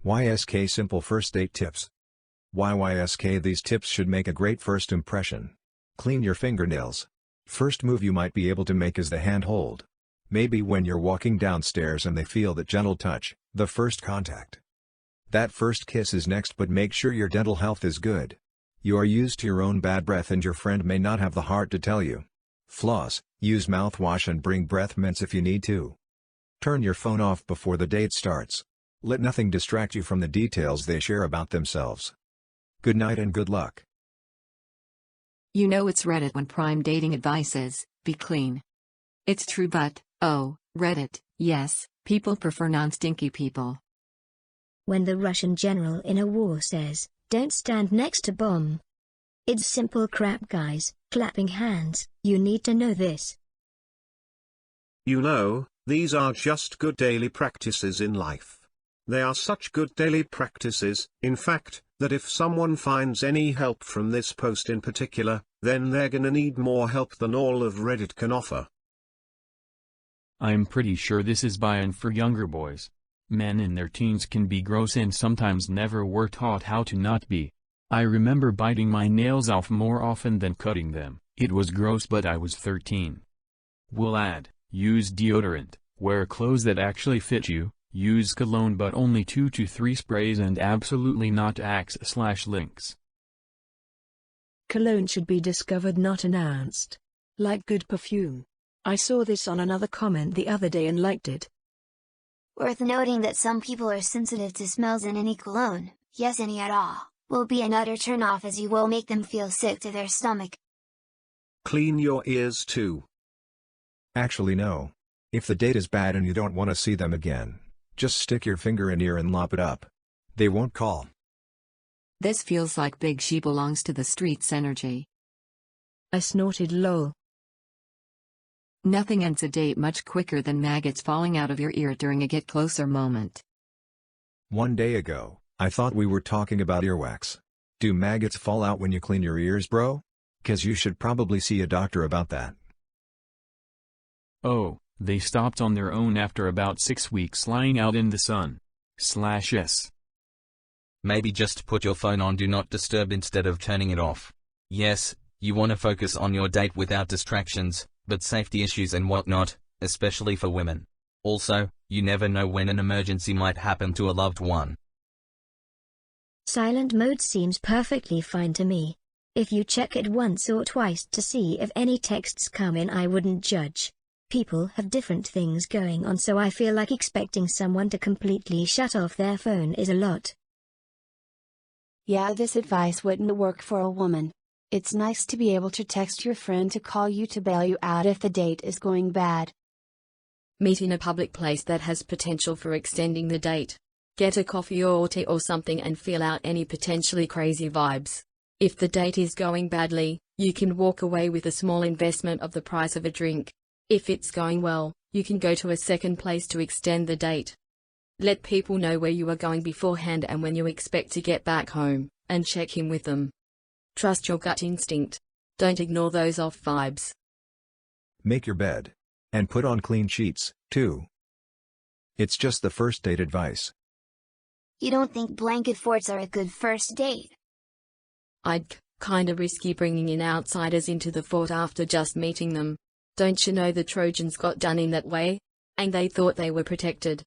YSK Simple First Date Tips. YYSK These tips should make a great first impression. Clean your fingernails. First move you might be able to make is the hand hold. Maybe when you're walking downstairs and they feel that gentle touch, the first contact. That first kiss is next, but make sure your dental health is good. You are used to your own bad breath and your friend may not have the heart to tell you. Floss, use mouthwash and bring breath mints if you need to. Turn your phone off before the date starts. Let nothing distract you from the details they share about themselves. Good night and good luck. You know it's Reddit when prime dating advice is, be clean. It's true, but, oh, Reddit, yes, people prefer non-stinky people. When the Russian general in a war says, don't stand next to bomb. It's simple crap, guys, clapping hands, you need to know this. You know, these are just good daily practices in life. They are such good daily practices, in fact, that if someone finds any help from this post in particular, then they're gonna need more help than all of Reddit can offer. I'm pretty sure this is by and for younger boys. Men in their teens can be gross and sometimes never were taught how to not be. I remember biting my nails off more often than cutting them. It was gross, but I was 13. We'll add, use deodorant, wear clothes that actually fit you, use cologne but only 2 to 3 sprays, and absolutely not Axe/links. Cologne should be discovered, not announced. Like good perfume. I saw this on another comment the other day and liked it. Worth noting that some people are sensitive to smells, and any cologne, yes any at all, will be an utter turn-off, as you will make them feel sick to their stomach. Clean your ears too. Actually no. If the date is bad and you don't want to see them again, just stick your finger in ear and lop it up. They won't call. This feels like Big She belongs to the streets energy. I snorted lol. Nothing ends a date much quicker than maggots falling out of your ear during a get closer moment. One day ago, I thought we were talking about earwax. Do maggots fall out when you clean your ears, bro? 'Cause you should probably see a doctor about that. Oh, they stopped on their own after about 6 weeks lying out in the sun. /s. Maybe just put your phone on do not disturb instead of turning it off. Yes, you want to focus on your date without distractions, but safety issues and whatnot, especially for women. Also, you never know when an emergency might happen to a loved one. Silent mode seems perfectly fine to me. If you check it once or twice to see if any texts come in, I wouldn't judge. People have different things going on, so I feel like expecting someone to completely shut off their phone is a lot. Yeah, this advice wouldn't work for a woman. It's nice to be able to text your friend to call you to bail you out if the date is going bad. Meet in a public place that has potential for extending the date. Get a coffee or tea or something and feel out any potentially crazy vibes. If the date is going badly, you can walk away with a small investment of the price of a drink. If it's going well, you can go to a second place to extend the date. Let people know where you are going beforehand and when you expect to get back home, and check in with them. Trust your gut instinct. Don't ignore those off vibes. Make your bed. And put on clean sheets, too. It's just the first date advice. You don't think blanket forts are a good first date? I'd kinda risky bringing in outsiders into the fort after just meeting them. Don't you know the Trojans got done in that way? And they thought they were protected.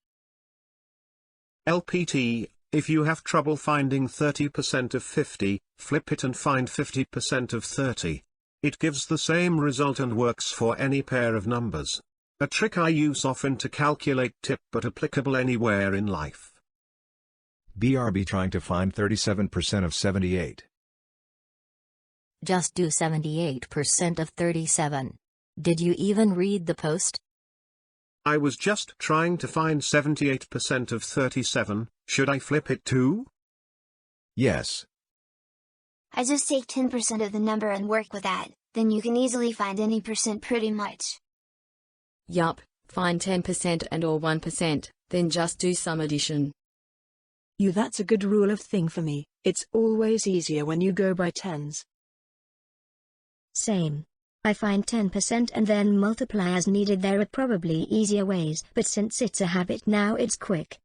LPT, if you have trouble finding 30% of 50, flip it and find 50% of 30. It gives the same result and works for any pair of numbers. A trick I use often to calculate tip, but applicable anywhere in life. BRB trying to find 37% of 78. Just do 78% of 37. Did you even read the post? I was just trying to find 78% of 37, should I flip it too? Yes. I just take 10% of the number and work with that, then you can easily find any percent pretty much. Yup, find 10% and or 1%, then just do some addition. That's a good rule of thing for me. It's always easier when you go by tens. Same. I find 10% and then multiply as needed. There are probably easier ways, but since it's a habit now, it's quick.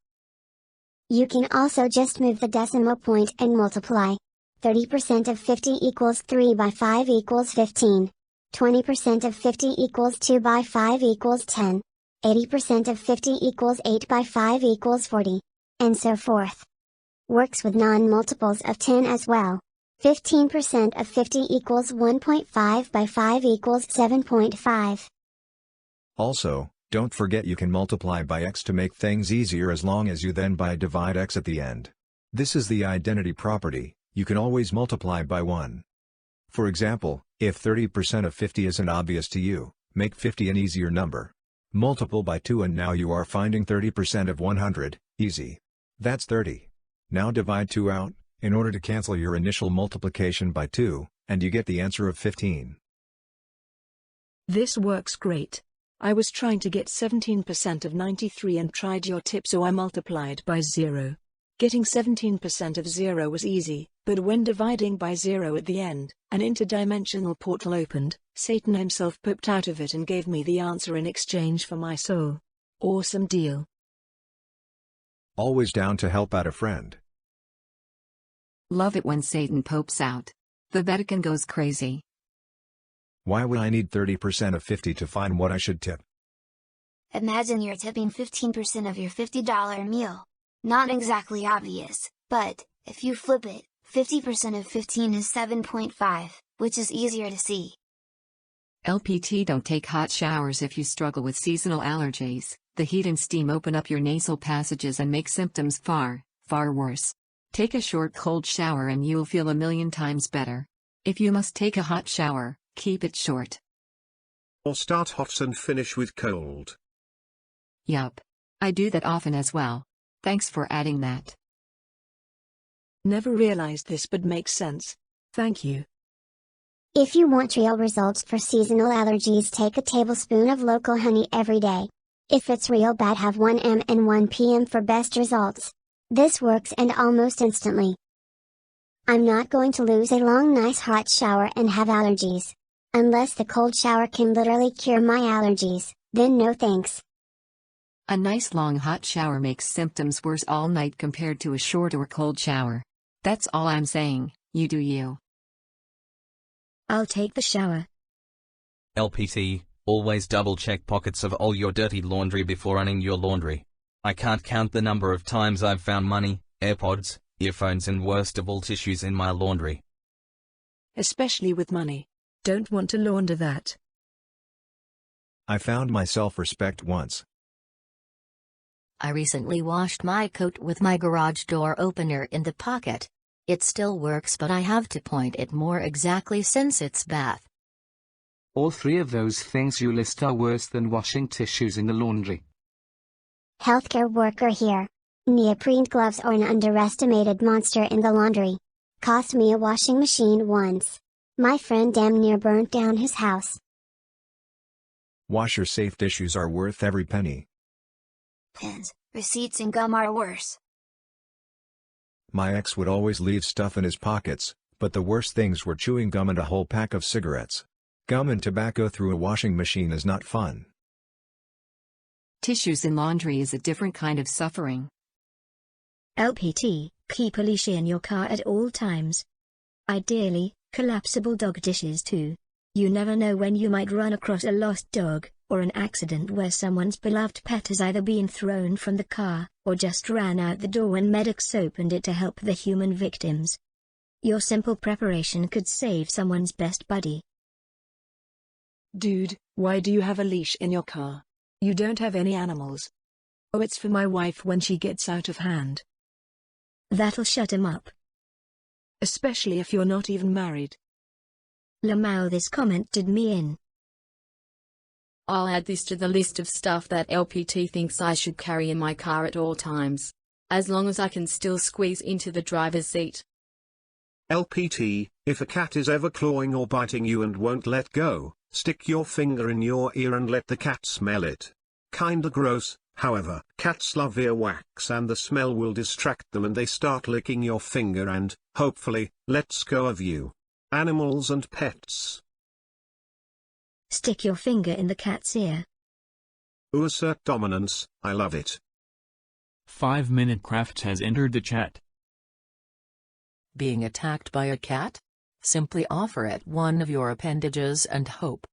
You can also just move the decimal point and multiply. 30% of 50 equals 3 by 5 equals 15. 20% of 50 equals 2 by 5 equals 10. 80% of 50 equals 8 by 5 equals 40. And so forth. Works with non-multiples of 10 as well. 15% of 50 equals 1.5 by 5 equals 7.5. Also, don't forget you can multiply by x to make things easier as long as you then divide x at the end. This is the identity property, you can always multiply by 1. For example, if 30% of 50 isn't obvious to you, make 50 an easier number. Multiple by 2 and now you are finding 30% of 100, easy. That's 30. Now divide 2 out, in order to cancel your initial multiplication by 2, and you get the answer of 15. This works great. I was trying to get 17% of 93 and tried your tip, so I multiplied by 0. Getting 17% of 0 was easy, but when dividing by 0 at the end, an interdimensional portal opened, Satan himself popped out of it and gave me the answer in exchange for my soul. Awesome deal. Always down to help out a friend. Love it when Satan popes out. The Vatican goes crazy. Why would I need 30% of 50 to find what I should tip? Imagine you're tipping 15% of your $50 meal. Not exactly obvious, but, if you flip it, 50% of 15 is 7.5, which is easier to see. LPT, don't take hot showers if you struggle with seasonal allergies. The heat and steam open up your nasal passages and make symptoms far, far worse. Take a short cold shower and you'll feel a million times better. If you must take a hot shower, keep it short. Or start hot and finish with cold. Yup. I do that often as well. Thanks for adding that. Never realized this, but makes sense. Thank you. If you want real results for seasonal allergies, take a tablespoon of local honey every day. If it's real bad, have 1 m and 1 p.m. for best results. This works and almost instantly. I'm not going to lose a long nice hot shower and have allergies. Unless the cold shower can literally cure my allergies, then no thanks. A nice long hot shower makes symptoms worse all night compared to a short or cold shower. That's all I'm saying, you do you. I'll take the shower. LPT, always double check pockets of all your dirty laundry before running your laundry. I can't count the number of times I've found money, AirPods, earphones and worst of all tissues in my laundry. Especially with money. Don't want to launder that. I found my self-respect once. I recently washed my coat with my garage door opener in the pocket. It still works, but I have to point it more exactly since it's bath. All three of those things you list are worse than washing tissues in the laundry. Healthcare worker here. Neoprene gloves are an underestimated monster in the laundry. Cost me a washing machine once. My friend damn near burnt down his house. Washer-safe tissues are worth every penny. Pins, receipts and gum are worse. My ex would always leave stuff in his pockets, but the worst things were chewing gum and a whole pack of cigarettes. Gum and tobacco through a washing machine is not fun. Tissues in laundry is a different kind of suffering. LPT, keep a leash in your car at all times. Ideally, collapsible dog dishes too. You never know when you might run across a lost dog, or an accident where someone's beloved pet has either been thrown from the car, or just ran out the door when medics opened it to help the human victims. Your simple preparation could save someone's best buddy. Dude, why do you have a leash in your car? You don't have any animals. Oh, it's for my wife when she gets out of hand. That'll shut him up. Especially if you're not even married. Lamau, this comment did me in. I'll add this to the list of stuff that LPT thinks I should carry in my car at all times. As long as I can still squeeze into the driver's seat. LPT, if a cat is ever clawing or biting you and won't let go, stick your finger in your ear and let the cat smell it. Kinda gross, however. Cats love earwax and the smell will distract them and they start licking your finger and, hopefully, lets go of you. Animals and pets. Stick your finger in the cat's ear. Ooh, assert dominance, I love it. 5-Minute Crafts has entered the chat. Being attacked by a cat? Simply offer it one of your appendages and hope.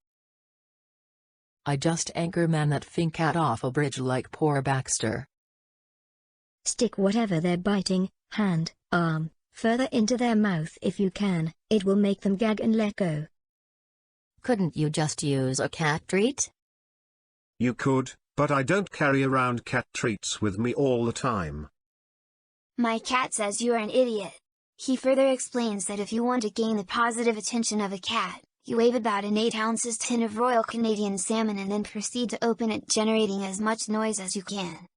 I just anchorman that fin cat off a bridge like poor Baxter. Stick whatever they're biting, hand, arm, further into their mouth if you can, it will make them gag and let go. Couldn't you just use a cat treat? You could, but I don't carry around cat treats with me all the time. My cat says you're an idiot. He further explains that if you want to gain the positive attention of a cat, you wave about an 8 ounces tin of Royal Canadian salmon and then proceed to open it, generating as much noise as you can.